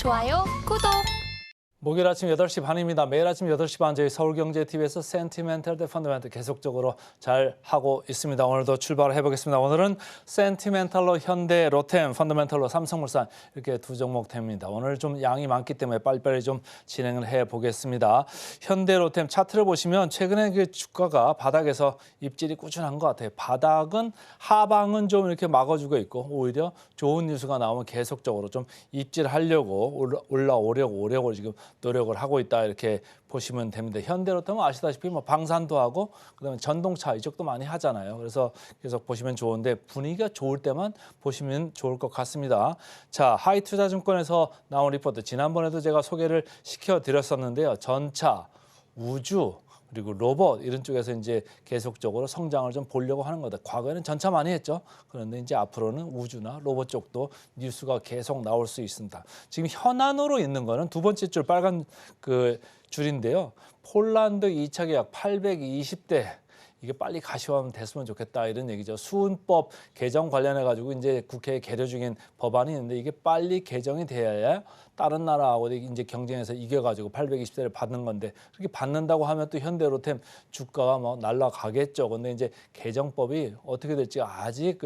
좋아요, 구독. 목요일 아침 8시 반입니다. 매일 아침 8시 반 저희 서울경제TV에서 센티멘탈 대 펀더멘탈 계속적으로 잘 하고 있습니다. 오늘도 출발을 해보겠습니다. 오늘은 센티멘탈로 현대, 로템, 펀더멘탈로 삼성물산 이렇게 두 종목 됩니다. 오늘 좀 양이 많기 때문에 빨리빨리 좀 진행을 해보겠습니다. 현대, 로템 차트를 보시면 최근에 그 주가가 바닥에서 입질이 꾸준한 것 같아요. 바닥은 하방은 좀 이렇게 막아주고 있고 오히려 좋은 뉴스가 나오면 계속적으로 좀 입질하려고 올라오려고 지금 노력을 하고 있다 이렇게 보시면 됩니다. 현대로템은 아시다시피 뭐 방산도 하고 그다음에 전동차 이쪽도 많이 하잖아요. 그래서 계속 보시면 좋은데 분위기가 좋을 때만 보시면 좋을 것 같습니다. 자, 하이투자증권에서 나온 리포트 지난번에도 제가 소개를 시켜드렸었는데요. 전차, 우주 그리고 로봇 이런 쪽에서 이제 계속적으로 성장을 좀 보려고 하는 거다. 과거에는 전차 많이 했죠. 그런데 이제 앞으로는 우주나 로봇 쪽도 뉴스가 계속 나올 수 있습니다. 지금 현안으로 있는 거는 두 번째 줄 빨간 그 줄인데요. 폴란드 2차 계약 820대 이게 빨리 가시화하면 됐으면 좋겠다 이런 얘기죠. 수은법 개정 관련해 가지고 이제 국회에 계류 중인 법안이 있는데 이게 빨리 개정이 돼야 다른 나라하고 이제 경쟁에서 이겨가지고 820대를 받는 건데 그렇게 받는다고 하면 또 현대로템 주가가 뭐 날아가겠죠. 근데 이제 개정법이 어떻게 될지 아직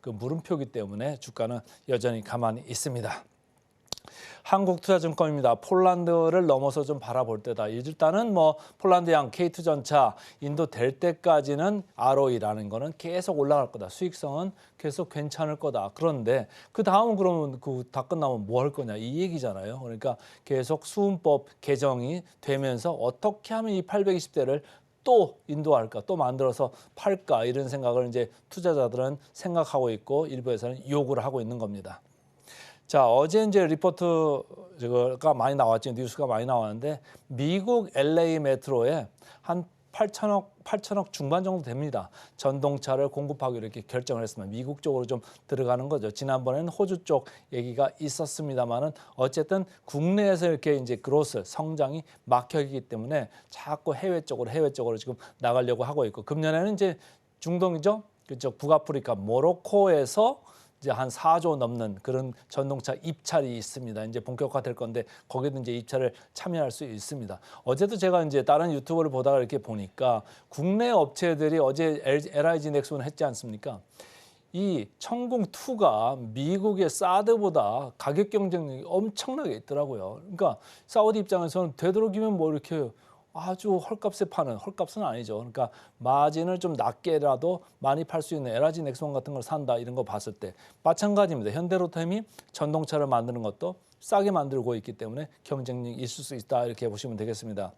그 물음표기 때문에 주가는 여전히 가만히 있습니다. 한국투자증권입니다. 폴란드를 넘어서 좀 바라볼 때다. 일단은 뭐 폴란드양 K2전차 인도 될 때까지는 ROE라는 거는 계속 올라갈 거다. 수익성은 계속 괜찮을 거다. 그런데 그 다음은 그러면 그 다 끝나면 뭐 할 거냐 이 얘기잖아요. 그러니까 계속 수은법 개정이 되면서 어떻게 하면 이 820대를 또 인도할까, 또 만들어서 팔까 이런 생각을 이제 투자자들은 생각하고 있고 일부에서는 요구를 하고 있는 겁니다. 자, 어제 이제 리포트가 많이 나왔죠. 뉴스가 많이 나왔는데 미국 LA 메트로에 한 8천억 중반 정도 됩니다. 전동차를 공급하기로 이렇게 결정을 했습니다. 미국 쪽으로 좀 들어가는 거죠. 지난번에는 호주 쪽 얘기가 있었습니다만은 어쨌든 국내에서 이렇게 이제 그로스 성장이 막혀있기 때문에 자꾸 해외 쪽으로 지금 나가려고 하고 있고 금년에는 이제 중동이죠. 그쪽 북아프리카 모로코에서 이제 한 4조 넘는 그런 전동차 입찰이 있습니다. 이제 본격화될 건데 거기도 이제 입찰을 참여할 수 있습니다. 어제도 제가 이제 다른 유튜브를 보다가 이렇게 보니까 국내 업체들이 어제 LIG 넥슨 했지 않습니까? 이 천궁2가 미국의 사드보다 가격 경쟁력이 엄청나게 있더라고요. 그러니까 사우디 입장에서는 되도록이면 뭐 이렇게 아주 헐값에 파는, 헐값은 아니죠. 그러니까 마진을 좀 낮게라도 많이 팔 수 있는 LG 넥슨 같은 걸 산다 이런 거 봤을 때 마찬가지입니다. 현대로템이 전동차를 만드는 것도 싸게 만들고 있기 때문에 경쟁력이 있을 수 있다 이렇게 보시면 되겠습니다.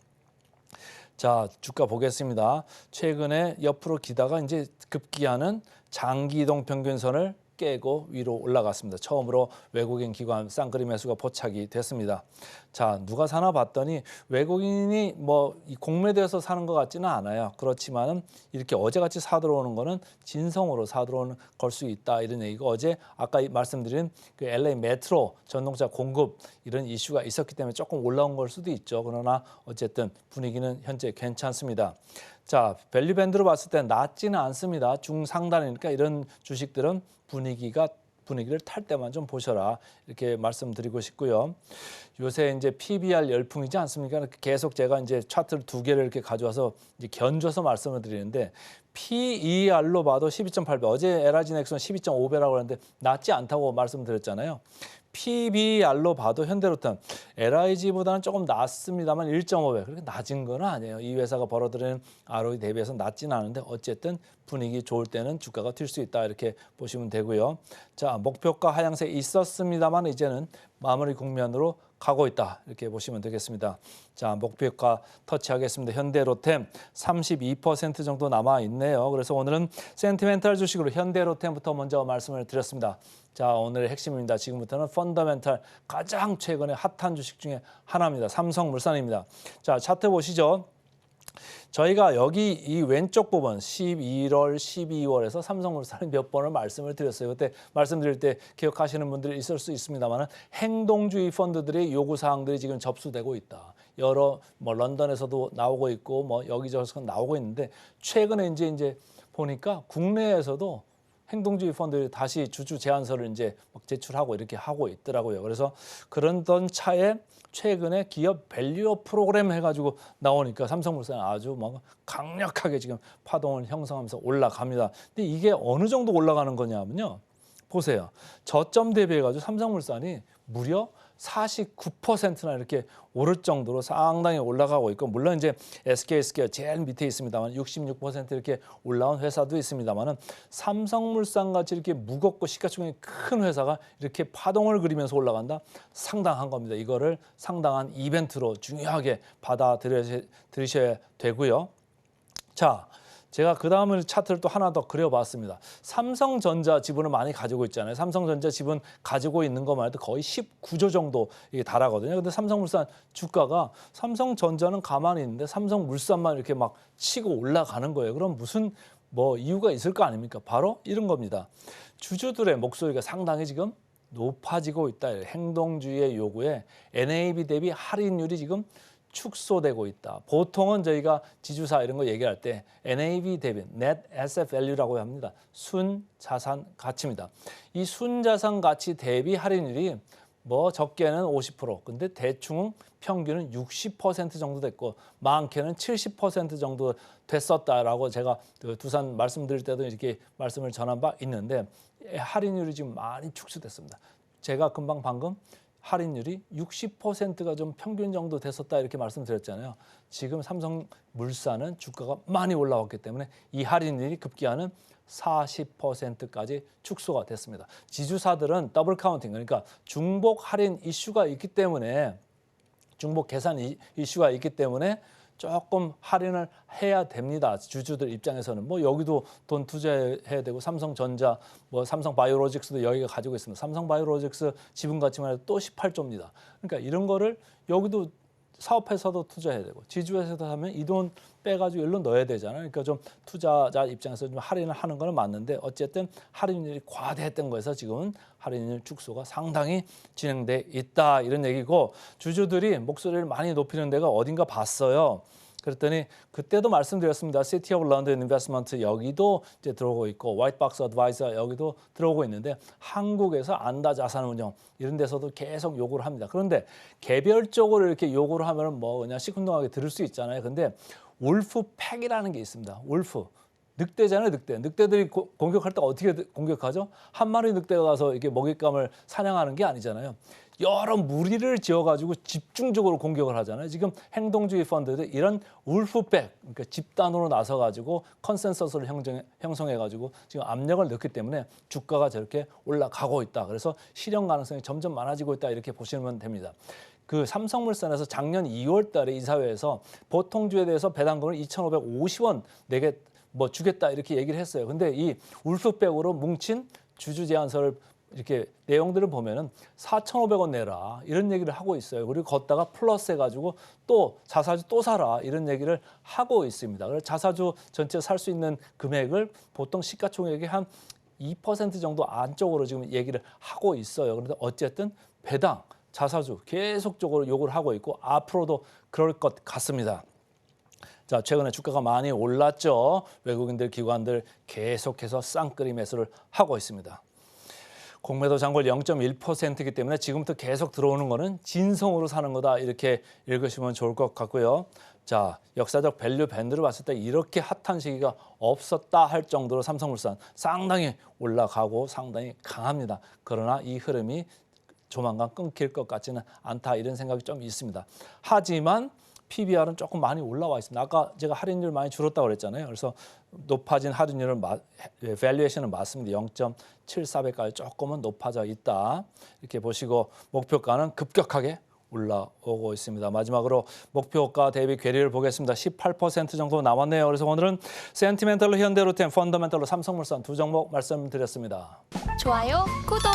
자, 주가 보겠습니다. 최근에 옆으로 기다가 이제 급기야는 장기 이동 평균선을 깨고 위로 올라갔습니다. 처음으로 외국인 기관 쌍끌이 매수가 포착이 됐습니다. 자, 누가 사나 봤더니 외국인이 뭐 공매도에서 사는 것 같지는 않아요. 그렇지만은 이렇게 어제같이 사들어오는 거는 진성으로 사들어오는 걸 수 있다 이런 얘기고 어제 아까 말씀드린 그 LA 메트로 전동차 공급 이런 이슈가 있었기 때문에 조금 올라온 걸 수도 있죠. 그러나 어쨌든 분위기는 현재 괜찮습니다. 자, 밸류 밴드로 봤을 때 낮지는 않습니다. 중상단이니까 이런 주식들은 분위기를 탈 때만 좀 보셔라 이렇게 말씀드리고 싶고요. 요새 이제 PBR 열풍이지 않습니까? 계속 제가 이제 차트를 두 개를 이렇게 가져와서 이제 견줘서 말씀을 드리는데 PER로 봐도 12.8배. 어제 LIG 넥슨 12.5배라고 하는데 낮지 않다고 말씀드렸잖아요. PBR로 봐도 현대로템 LIG보다는 조금 낮습니다만 1.5배. 그렇게 낮은 건 아니에요. 이 회사가 벌어들이는 ROE 대비해서 낮지는 않은데 어쨌든 분위기 좋을 때는 주가가 튈 수 있다 이렇게 보시면 되고요. 자, 목표가 하향세 있었습니다만 이제는 마무리 국면으로 가고 있다 이렇게 보시면 되겠습니다. 자, 목표가 터치하겠습니다. 현대로템 32% 정도 남아 있네요. 그래서 오늘은 센티멘탈 주식으로 현대로템부터 먼저 말씀을 드렸습니다. 자, 오늘의 핵심입니다. 지금부터는 펀더멘탈 가장 최근에 핫한 주식 중에 하나입니다. 삼성물산입니다. 자, 차트 보시죠. 저희가 여기 이 왼쪽 부분 11월, 12월에서 삼성물산을 몇 번을 말씀을 드렸어요. 그때 말씀드릴 때 기억하시는 분들이 있을 수 있습니다만 행동주의 펀드들의 요구사항들이 지금 접수되고 있다. 여러 뭐 런던에서도 나오고 있고 뭐 여기저기서 나오고 있는데 최근에 이제 보니까 국내에서도 행동주의 펀드들이 다시 주주 제안서를 이제 막 제출하고 이렇게 하고 있더라고요. 그래서 그런 차에 최근에 기업 밸류업 프로그램 해가지고 나오니까 삼성물산이 아주 막 강력하게 지금 파동을 형성하면서 올라갑니다. 근데 이게 어느 정도 올라가는 거냐면요. 보세요. 저점 대비해가지고 삼성물산이 무려 49%나 이렇게 오를 정도로 상당히 올라가고 있고, 물론 이제 SK스퀘어 제일 밑에 있습니다만 66% 이렇게 올라온 회사도 있습니다만은 삼성물산 같이 이렇게 무겁고 시가총액이 큰 회사가 이렇게 파동을 그리면서 올라간다, 상당한 겁니다. 이거를 상당한 이벤트로 중요하게 받아들이셔야 되고요. 자, 제가 그 다음을 차트를 또 하나 더 그려봤습니다. 삼성전자 지분을 많이 가지고 있잖아요. 삼성전자 지분 가지고 있는 것만 해도 거의 19조 정도 이게 달하거든요. 근데 삼성물산 주가가, 삼성전자는 가만히 있는데 삼성물산만 이렇게 막 치고 올라가는 거예요. 그럼 무슨 뭐 이유가 있을 거 아닙니까? 바로 이런 겁니다. 주주들의 목소리가 상당히 지금 높아지고 있다. 행동주의의 요구에 NAV 대비 할인율이 지금 축소되고 있다. 보통은 저희가 지주사 이런 거 얘기할 때 NAV 대비 Net Asset Value라고 합니다. 순자산 가치입니다. 이 순자산 가치 대비 할인율이 뭐 적게는 50%, 근데 대충 평균은 60% 정도 됐고 많게는 70% 정도 됐었다라고 제가 두산 말씀드릴 때도 이렇게 말씀을 전한 바 있는데, 할인율이 지금 많이 축소됐습니다. 제가 방금 할인율이 60%가 좀 평균 정도 됐었다 이렇게 말씀드렸잖아요. 지금 삼성물산은 주가가 많이 올라왔기 때문에 이 할인율이 급기야는 40%까지 축소가 됐습니다. 지주사들은 더블 카운팅, 그러니까 중복 할인 이슈가 있기 때문에, 중복 계산 이슈가 있기 때문에 조금 할인을 해야 됩니다. 주주들 입장에서는 뭐 여기도 돈 투자해야 되고, 삼성전자, 뭐 삼성바이오로직스도 여기가 가지고 있습니다. 삼성바이오로직스 지분 가치만 해도 또 18조입니다. 그러니까 이런 거를 여기도 사업회사도 투자해야 되고, 지주회사도 하면 이 돈 빼가지고 일로 넣어야 되잖아요. 그러니까 좀 투자자 입장에서 좀 할인을 하는 거는 맞는데, 어쨌든 할인율이 과대했던 거에서 지금은 할인율 축소가 상당히 진행돼 있다, 이런 얘기고, 주주들이 목소리를 많이 높이는 데가 어딘가 봤어요. 그랬더니 그때도 말씀드렸습니다. 시티 오브 런던 인베스트먼트 여기도 이제 들어오고 있고, 화이트박스 어드바이저 여기도 들어오고 있는데, 한국에서 안다 자산운용 이런 데서도 계속 요구를 합니다. 그런데 개별적으로 이렇게 요구를 하면 뭐 그냥 시큰둥하게 들을 수 있잖아요. 근데 울프팩이라는 게 있습니다. 울프. 늑대잖아요, 늑대. 늑대들이 공격할 때 어떻게 공격하죠? 한 마리 늑대가 가서 이렇게 먹잇감을 사냥하는 게 아니잖아요. 여러 무리를 지어가지고 집중적으로 공격을 하잖아요. 지금 행동주의 펀드들 이런 울프백, 그러니까 집단으로 나서가지고 컨센서스를 형성해가지고 지금 압력을 넣기 때문에 주가가 저렇게 올라가고 있다. 그래서 실현 가능성이 점점 많아지고 있다, 이렇게 보시면 됩니다. 그 삼성물산에서 작년 2월 달에 이사회에서 보통주에 대해서 배당금을 2,550원 내게 뭐 주겠다 이렇게 얘기를 했어요. 근데 이 울프백으로 뭉친 주주 제안서를 이렇게 내용들을 보면은 4,500원 내라 이런 얘기를 하고 있어요. 그리고 걷다가 플러스 해가지고 또 자사주 또 사라 이런 얘기를 하고 있습니다. 그래서 자사주 전체 살 수 있는 금액을 보통 시가총액의 한 2% 정도 안쪽으로 지금 얘기를 하고 있어요. 그런데 어쨌든 배당, 자사주 계속적으로 요구를 하고 있고 앞으로도 그럴 것 같습니다. 자, 최근에 주가가 많이 올랐죠. 외국인들, 기관들 계속해서 쌍끌이 매수를 하고 있습니다. 공매도 잔고율 0.1%이기 때문에 지금부터 계속 들어오는 거는 진성으로 사는 거다, 이렇게 읽으시면 좋을 것 같고요. 자, 역사적 밸류 밴드를 봤을 때 이렇게 핫한 시기가 없었다 할 정도로 삼성물산 상당히 올라가고 상당히 강합니다. 그러나 이 흐름이 조만간 끊길 것 같지는 않다, 이런 생각이 좀 있습니다. 하지만 PBR은 조금 많이 올라와 있습니다. 아까 제가 할인율 많이 줄었다고 그랬잖아요. 그래서 높아진 할인율은 밸류에이션은 맞습니다. 0.74배까지 조금은 높아져 있다. 이렇게 보시고 목표가는 급격하게 올라오고 있습니다. 마지막으로 목표가 대비 괴리를 보겠습니다. 18% 정도 남았네요. 그래서 오늘은 센티멘털로 현대로템, 펀더멘털로 삼성물산 두 종목 말씀드렸습니다. 좋아요, 구독!